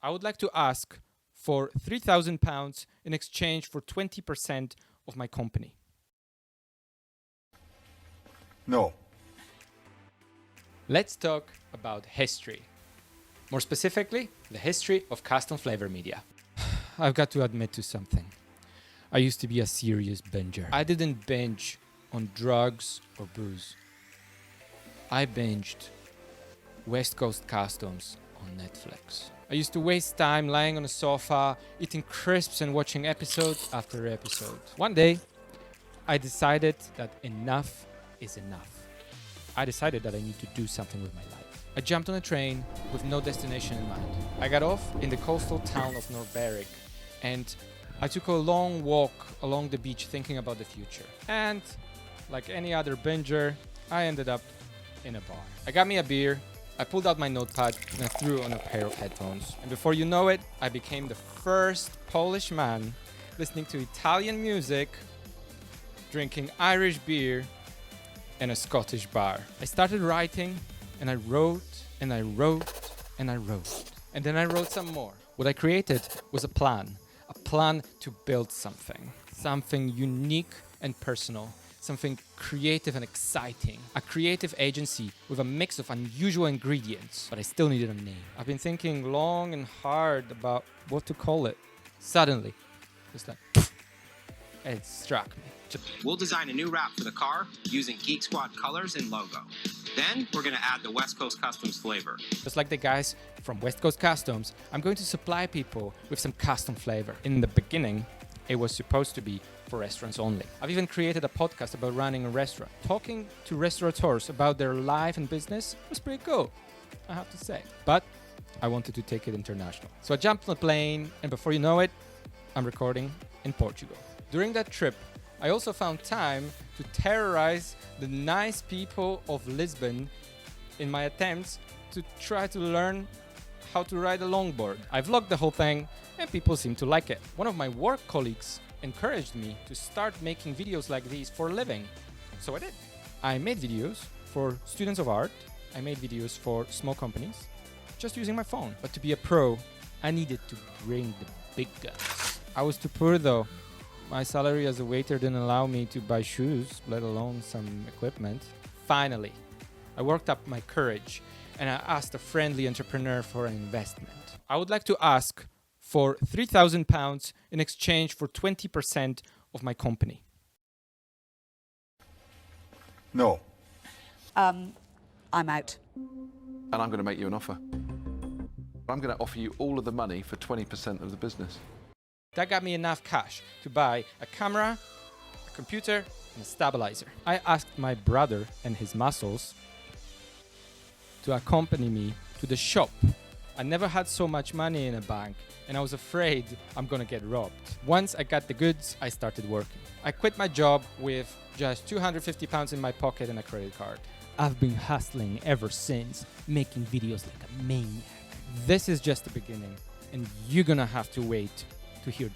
I would like to ask for £3,000 in exchange for 20% of my company. No. Let's talk about history. More specifically, the history of custom flavor media. I've got to admit to something. I used to be a serious binger. I didn't binge on drugs or booze. I binged West Coast Customs on Netflix. I used to waste time lying on a sofa, eating crisps and watching episode after episode. One day, I decided that enough is enough. I decided that I need to do something with my life. I jumped on a train with no destination in mind. I got off in the coastal town of Norberg and I took a long walk along the beach thinking about the future. And like any other binger, I ended up in a bar. I got me a beer, I pulled out my notepad and I threw on a pair of headphones. And before you know it, I became the first Polish man listening to Italian music, drinking Irish beer, and a Scottish bar. I started writing and I wrote and I wrote and I wrote. And then I wrote some more. What I created was a plan to build something unique and personal, something creative and exciting, a creative agency with a mix of unusual ingredients, but I still needed a name. I've been thinking long and hard about what to call it. Suddenly, it's like, it struck me. We'll design a new wrap for the car using Geek Squad colors and logo. Then we're going to add the West Coast Customs flavor. Just like the guys from West Coast Customs, I'm going to supply people with some custom flavor. In the beginning, it was supposed to be for restaurants only. I've even created a podcast about running a restaurant. Talking to restaurateurs about their life and business was pretty cool, I have to say. But I wanted to take it international. So I jumped on a plane, and before you know it, I'm recording in Portugal. During that trip, I also found time to terrorize the nice people of Lisbon in my attempts to try to learn how to ride a longboard. I vlogged the whole thing and people seemed to like it. One of my work colleagues encouraged me to start making videos like these for a living. So I did. I made videos for students of art. I made videos for small companies, just using my phone. But to be a pro, I needed to bring the big guns. I was too poor though. My salary as a waiter didn't allow me to buy shoes, let alone some equipment. Finally, I worked up my courage and I asked a friendly entrepreneur for an investment. I would like to ask for £3,000 in exchange for 20% of my company. No. I'm out. And I'm going to make you an offer. I'm going to offer you all of the money for 20% of the business. That got me enough cash to buy a camera, a computer, and a stabilizer. I asked my brother and his muscles to accompany me to the shop. I never had so much money in a bank, and I was afraid I'm gonna get robbed. Once I got the goods, I started working. I quit my job with just £250 in my pocket and a credit card. I've been hustling ever since, making videos like a maniac. This is just the beginning, and you're gonna have to wait to hear